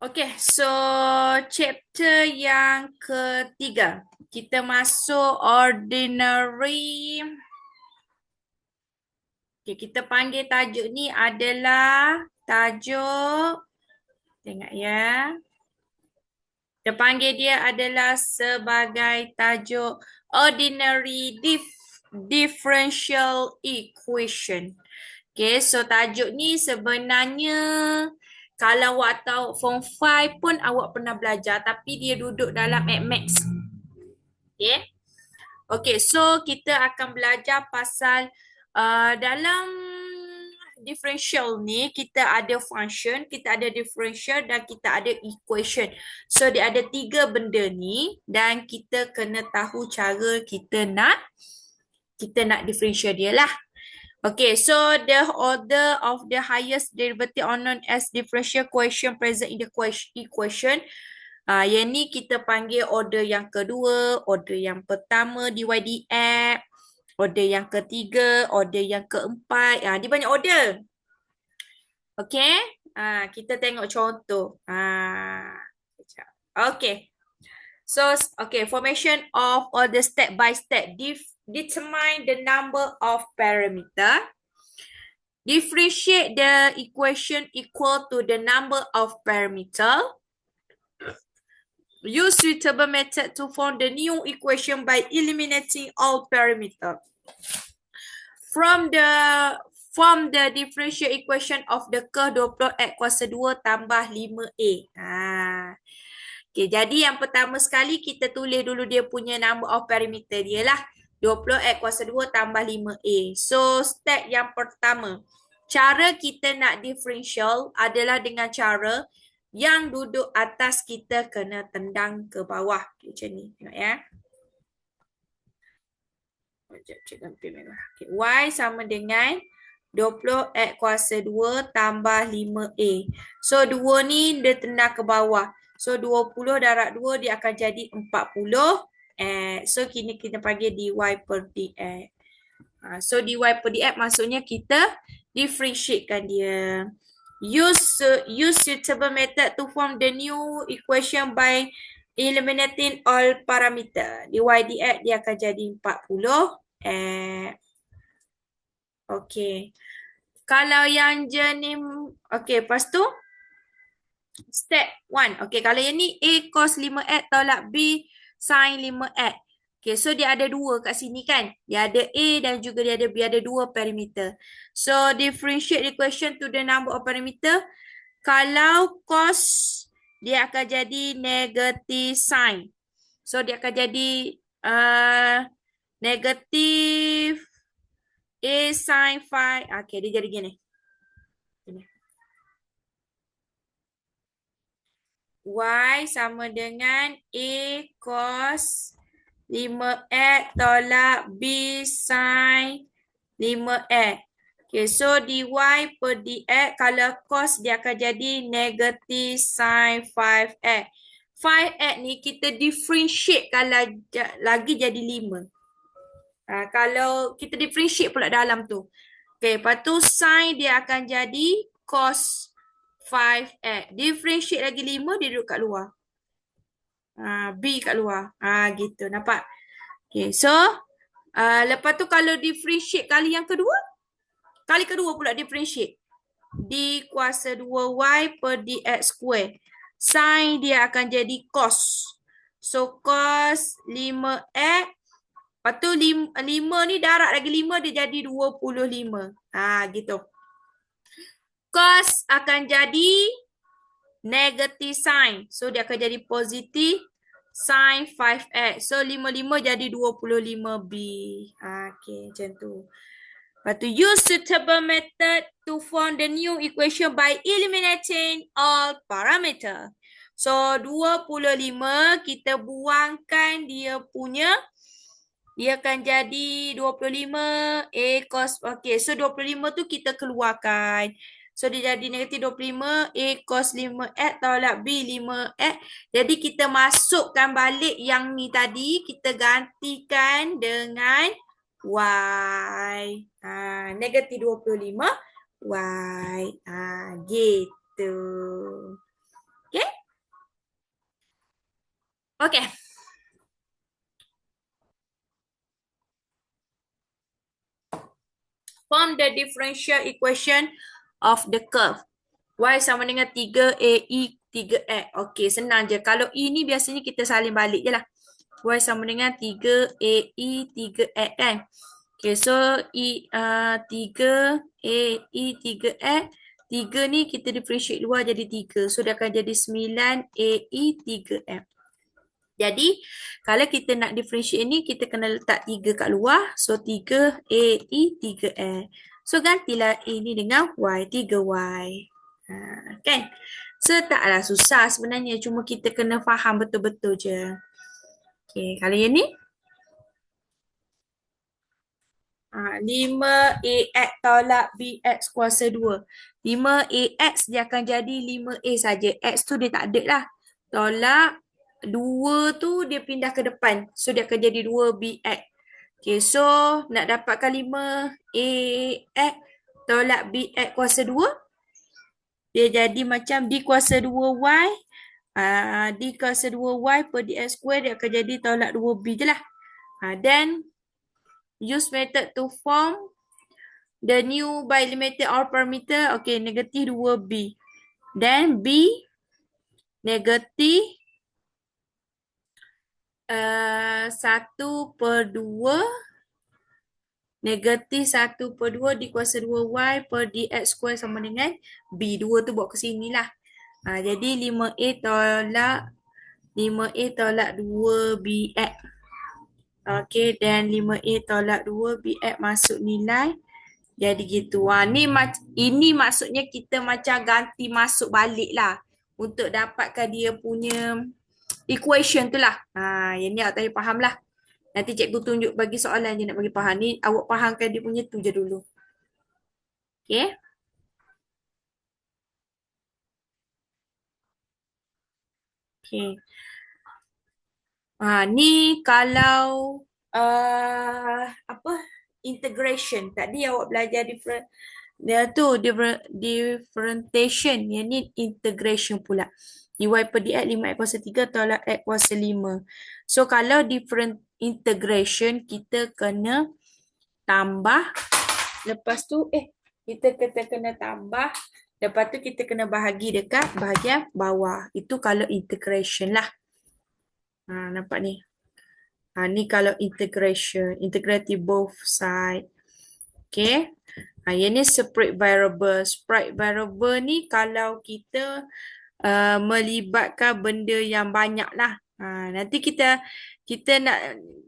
Okay, so chapter yang ketiga. Kita masuk ordinary. Okay, kita panggil tajuk ni adalah tajuk. Tengok ya. Kita panggil dia adalah sebagai tajuk ordinary differential equation. Okay, so tajuk ni sebenarnya kalau awak tahu form 5 pun awak pernah belajar tapi dia duduk dalam maths. Okay. Okay, so kita akan belajar pasal dalam differential ni kita ada function, kita ada differential dan kita ada equation. So dia ada 3 benda ni dan kita kena tahu cara kita nak differential dia lah. Okay, so the order of the highest derivative are known as differential equation present in the equation. Yang ni kita panggil order yang kedua, order yang pertama dydf, order yang ketiga, order yang keempat. Dia banyak order. Okay, kita tengok contoh. Okay. So, okay, formation of order step by step. Determine the number of parameter. Differentiate the equation equal to the number of parameter. Use suitable method to form the new equation by eliminating all parameter. From the differential equation of the curve 20x kuasa 2 tambah 5a. Okay, jadi yang pertama sekali kita tulis dulu dia punya number of parameter dia lah. 20x kuasa 2 tambah 5a. So, step yang pertama. Cara kita nak differential adalah dengan cara yang duduk atas kita kena tendang ke bawah. Macam ni. Tengok ya. Okay. Y sama dengan 20x kuasa 2 tambah 5a. So, 2 ni dia tendang ke bawah. So, 20 darab 2 dia akan jadi 40. So, kini kita panggil dy per dx. So, dy per dx maksudnya kita differentiatekan dia. Use suitable method to form the new equation by eliminating all parameter. Dy dx dia akan jadi 40. Okay. Kalau yang jenis, okay, lepas tu step 1. Okay, kalau yang ni A cos 5x tolak B sin 5x. Okay, so dia ada 2 kat sini kan. Dia ada A dan juga dia ada B, ada 2 parameter. So, differentiate the equation to the number of parameter. Kalau cos, dia akan jadi negatif sin. So, dia akan jadi negatif A sin phi. Okay, dia jadi gini. Y sama dengan A cos 5x tolak B sin 5x. Okay, so dy per dx kalau cos dia akan jadi negatif sin 5x. 5x ni kita differentiate kalau lagi jadi 5. Kalau kita differentiate pula dalam tu. Okay, lepas tu sin dia akan jadi cos 5x. Differentiate lagi 5, dia duduk kat luar. B kat luar. Gitu. Nampak? Okay, so lepas tu kalau differentiate kali yang kedua, kali kedua pula differentiate. D kuasa 2y per dx square. Sin dia akan jadi cos. So, cos 5x. Lepas tu 5 ni darab lagi 5, dia jadi 25. Gitu. Cos akan jadi negatif sin. So, dia akan jadi positif sin 5x. So, 55 jadi 25b. Okay, macam tu. Lepas tu, use suitable method to form the new equation by eliminating all parameter. So, 25 kita buangkan dia punya. Dia akan jadi 25 A cos. Okay, so 25 tu kita keluarkan. So, dia jadi negatif 25 A cos 5x tolak B 5x. Jadi, kita masukkan balik yang ni tadi. Kita gantikan dengan Y. Negatif 25 Y. Gitu. Okay. Okay. Form the differential equation of the curve. Y sama dengan 3AE 3X. Okey, senang je. Kalau E ni biasanya kita salin balik je lah. Y sama dengan 3AE 3X kan. Okay, so 3AE 3X. 3 ni kita differentiate luar jadi 3. So, dia akan jadi 9AE 3F. Jadi, kalau kita nak differentiate ni, kita kena letak 3 kat luar. So, 3AE 3F. So, gantilah A ni dengan Y, 3Y. Kan? So, taklah susah sebenarnya. Cuma kita kena faham betul-betul je. Okay, kalau yang ni. 5AX tolak BX kuasa 2. 5AX dia akan jadi 5A saja. X tu dia tak ada lah. Tolak 2 tu dia pindah ke depan. So dia akan jadi 2BX. Okay, so nak dapatkan 5AX tolak BX kuasa 2. Dia jadi macam D kuasa 2Y. D kuasa 2Y per DX square dia akan jadi tolak 2B je lah. Then use method to form the new bilimit or parameter. Okay, negatif 2B. Then B negatif 1/2 negatif 1/2 di kuasa 2Y per DX square sama dengan B. 2 tu bawa ke sini lah. Jadi 5A tolak 2BX. Okay, dan 5A tolak 2BX masuk nilai. Jadi gitu. Ini maksudnya kita macam ganti masuk balik lah. Untuk dapatkan dia punya equation tu lah. Yang ni awak tadi faham lah. Nanti cikgu tunjuk bagi soalan je nak bagi faham. Ni awak fahamkan dia punya tu je dulu. Okay. Okay. Ni kalau apa integration. Tadi awak belajar differentiation. Yang ni integration pula. dy per dx 5x kuasa 3 tolak x kuasa 5. So kalau different integration kita kena tambah. Lepas tu kita kena tambah. Lepas tu kita kena bahagi dekat bahagian bawah. Itu kalau integration lah. Nampak ni. Ni kalau integration. Integrative both side. Okay. Yang ni separate variable. Separate variable ni kalau kita melibatkan benda yang banyak lah. Nanti kita nak,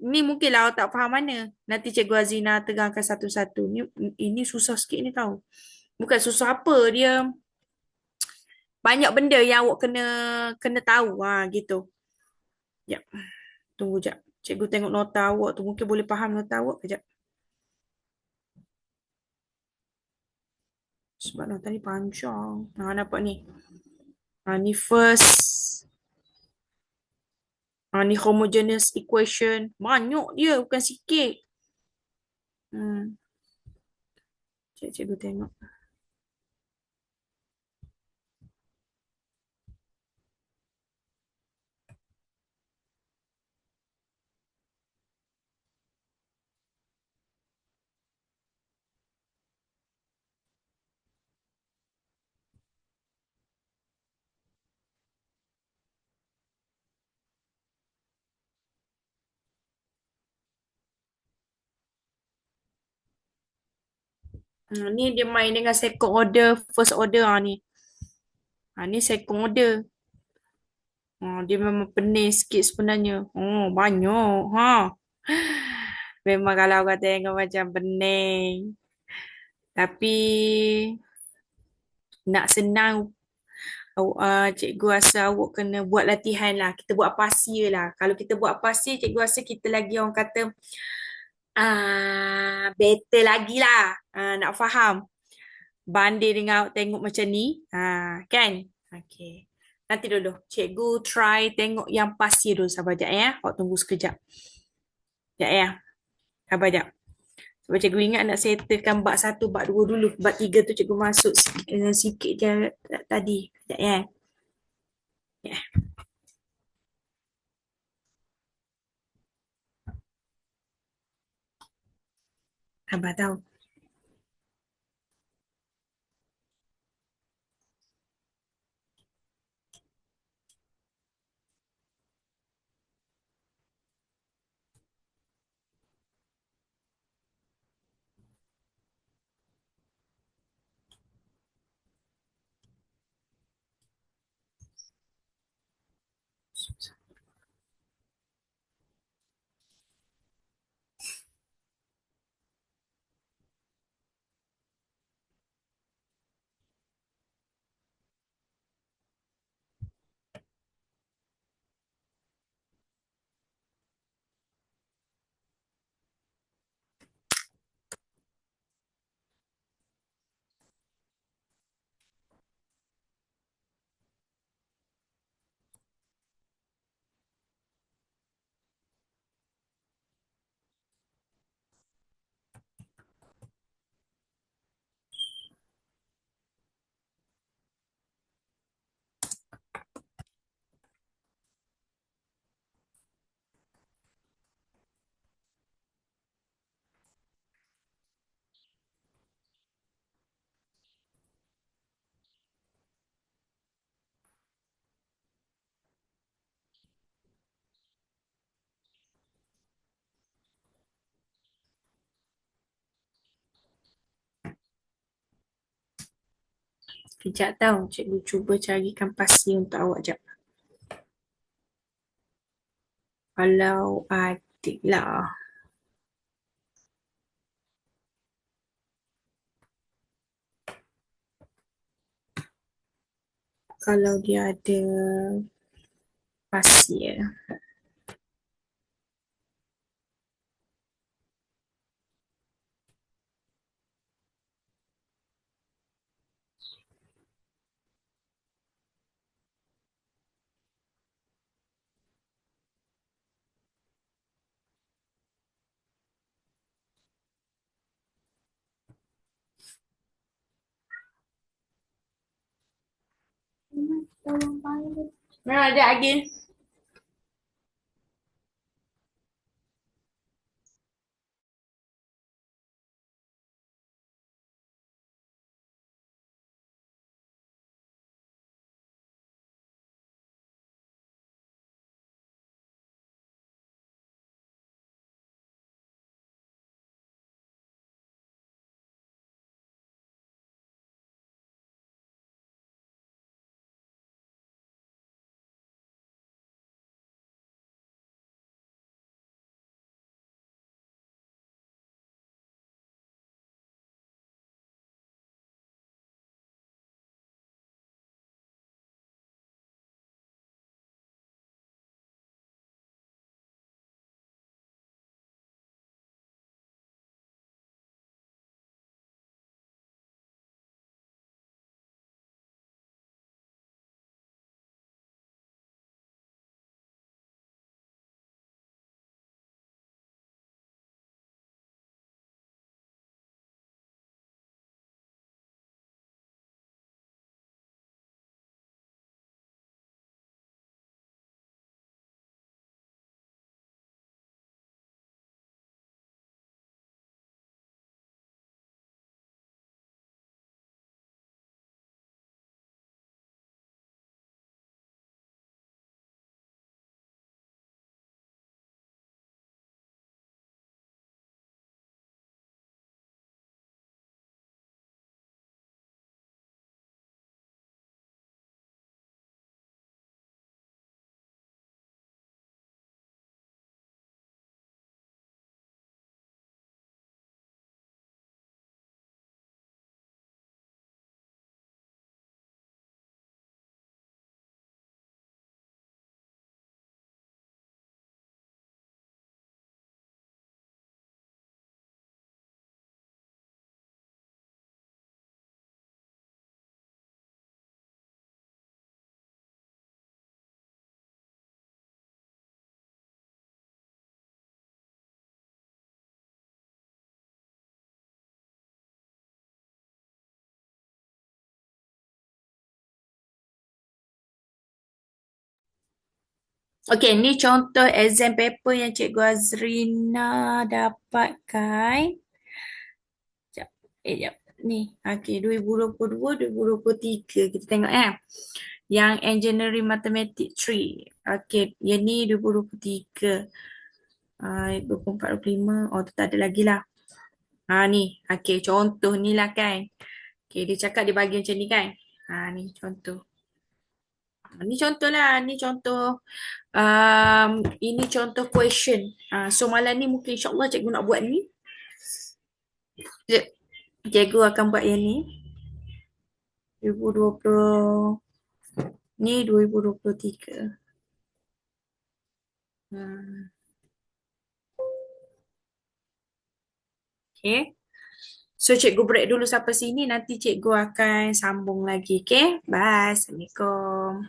ni mungkinlah awak tak faham mana. Nanti Cikgu Azina terangkan satu-satu. Ini susah sikit ni tau. Bukan susah apa, dia banyak benda yang awak kena tahu. Gitu. Sekejap. Tunggu sekejap. Cikgu tengok nota awak tu. Mungkin boleh faham nota awak. Sekejap. Sebab nota ni panjang. Nampak ni. Ni first. Ni homogeneous equation. Banyak dia. Bukan sikit. Cikgu tengok. Ni dia main dengan second order, first order ni. Ni second order. Dia memang pening sikit sebenarnya. Banyak. Memang kalau awak tengok macam pening. Tapi nak senang, cikgu rasa awak kena buat latihan lah. Kita buat pasir lah. Kalau kita buat pasir, cikgu rasa kita lagi orang kata better lagi lah. Nak faham. Banding dengan awak tengok macam ni. Kan? Okay. Nanti dulu. Cikgu try tengok yang pasir dulu. Sabar sekejap ya. Awak tunggu sekejap. Sekejap ya. Sabar sekejap. Sebab cikgu ingat nak settlekan bab 1, bab 2 dulu. Bab 3 tu cikgu masuk sikit je tadi. Sekejap ya. Ya. Abah tahu. Kejap tau. Cikgu cuba carikan pasir untuk awak jap. Kalau adik lah. Kalau dia ada pasir. Mana ada lagi? Okey, ni contoh exam paper yang Cikgu Azrina dapatkan. Jap. Ni. Okey, 2022, 2023. Kita tengok Yang Engineering Mathematics 3. Okey, yang ni 2023. 24, 25. Oh, tu tak ada lagi lah. Ni. Okey, contoh ni lah kan. Okey, dia cakap dia bagi macam ni kan. Ni contoh. Ni contoh lah. Ni contoh. Ini contoh question. So, malam ni mungkin insyaAllah cikgu nak buat ni. Cikgu akan buat yang ni. 2020. Ni 2023. Okay. So, cikgu break dulu sampai sini. Nanti cikgu akan sambung lagi. Okay. Bye. Assalamualaikum.